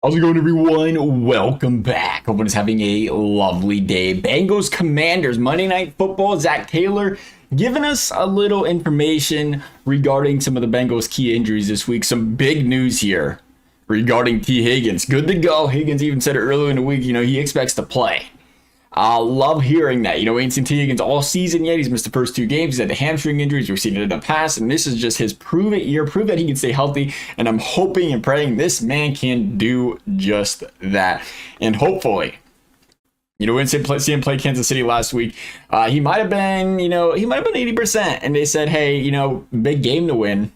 How's it going, everyone? Welcome back. Hope everyone's having a lovely day. Bengals Commanders, Monday Night Football. Zach Taylor giving us a little information regarding some of the Bengals' key injuries this week. Some big news here regarding T. Higgins. Good to go. Higgins even said it earlier in the week, he expects to play. I love hearing that. We ain't seen T. Higgins all season yet. He's missed the first 2 games. He's had the hamstring injuries. We've seen it in the past. And this is just his prove it year. Prove that he can stay healthy. And I'm hoping and praying this man can do just that. And hopefully, we didn't see him play Kansas City last week. He might have been, 80%. And they said, hey, big game to win.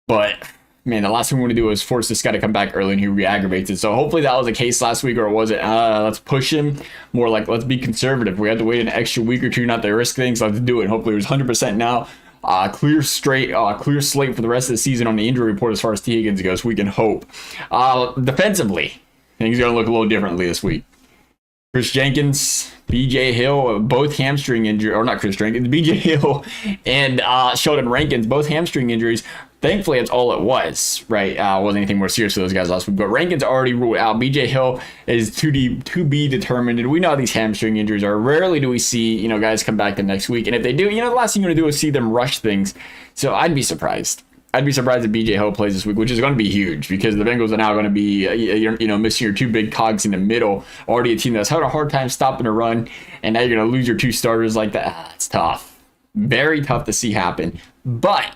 But man, the last thing we want to do is force this guy to come back early and he re-aggravates it. So hopefully that was the case last week, or was it, let's push him? More like, let's be conservative. We had to wait an extra week or two not to risk things. Let's do it. Hopefully it was 100% now. Clear slate for the rest of the season on the injury report as far as T. Higgins goes. We can hope. Defensively, things are going to look a little differently this week. Kris Jenkins, BJ Hill, both hamstring injuries, or not Kris Jenkins, BJ Hill and Sheldon Rankins, both hamstring injuries. Thankfully, that's all it was, right? Wasn't anything more serious for those guys last week. But Rankin's already ruled out. BJ Hill is to be determined. And we know how these hamstring injuries are. Rarely do we see, guys come back the next week. And if they do, the last thing you want to do is see them rush things. So I'd be surprised. I'd be surprised if BJ Hill plays this week, which is going to be huge because the Bengals are now going to be, missing your 2 big cogs in the middle. Already a team that's had a hard time stopping a run. And now you're going to lose your 2 starters like that. It's tough. Very tough to see happen. But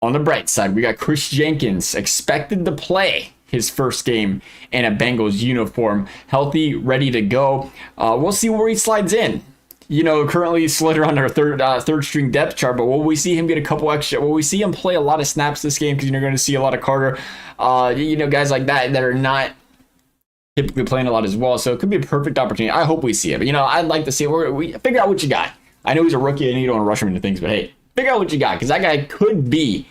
on the bright side, we got Kris Jenkins expected to play his first game in a Bengals uniform, healthy, ready to go. We'll see where he slides in. Currently slid around our third string depth chart, but will we see him get a couple extra? Will we see him play a lot of snaps this game? Because you're going to see a lot of Carter, guys like that are not typically playing a lot as well. So it could be a perfect opportunity. I hope we see it. But I'd like to see it. We figure out what you got. I know he's a rookie and you don't want to rush him into things, but hey, figure out what you got, because that guy could be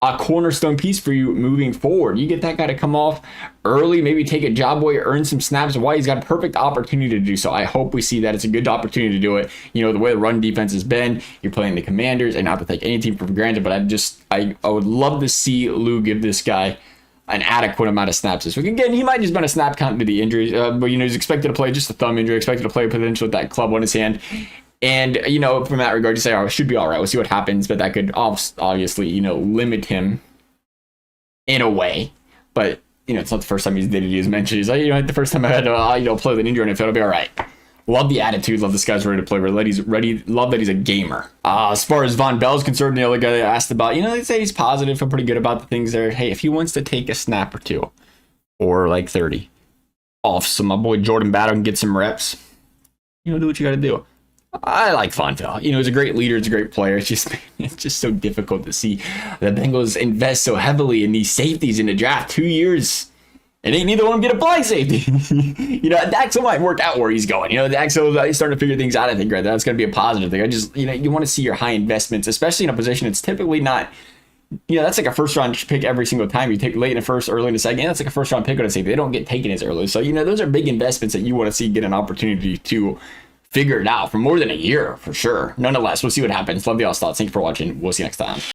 a cornerstone piece for you moving forward. You get that guy to come off early, maybe take a job away, earn some snaps. Why he's got a perfect opportunity to do so. I hope we see that. It's a good opportunity to do it. The way the run defense has been, you're playing the Commanders, and not to take any team for granted, but I would love to see Lou give this guy an adequate amount of snaps this week. Again, he might just been a snap count to the injuries, but he's expected to play just a thumb injury, expected to play potentially with that club on his hand. And, from that regard, you say, it should be all right. We'll see what happens. But that could obviously, limit him in a way. But, it's not the first time he's did it. He's mentioned, he's like, the first time I had to, play with an injury and it'll be all right. Love the attitude. Love this guy's ready to play. Love that he's a gamer. As far as Von Bell's concerned, the other guy that asked about, they say he's positive. Feel pretty good about the things there. Hey, if he wants to take a snap or 2 or like 30 off, so my boy Jordan Battle can get some reps, do what you got to do. I like Fontel. He's a great leader. He's a great player. It's just so difficult to see the Bengals invest so heavily in these safeties in the draft. 2 years, and ain't neither one of them get a play safety. Daxo might work out where he's going. Daxo he's starting to figure things out. I think right, that's going to be a positive thing. You want to see your high investments, especially in a position that's typically not. That's like a first round pick every single time. You take late in the first, early in the second. That's like a first round pick on a safety. They don't get taken as early. So those are big investments that you want to see get an opportunity to figure it out for more than a year, for sure. Nonetheless, we'll see what happens. Love y'all's thoughts. Thanks for watching. We'll see you next time.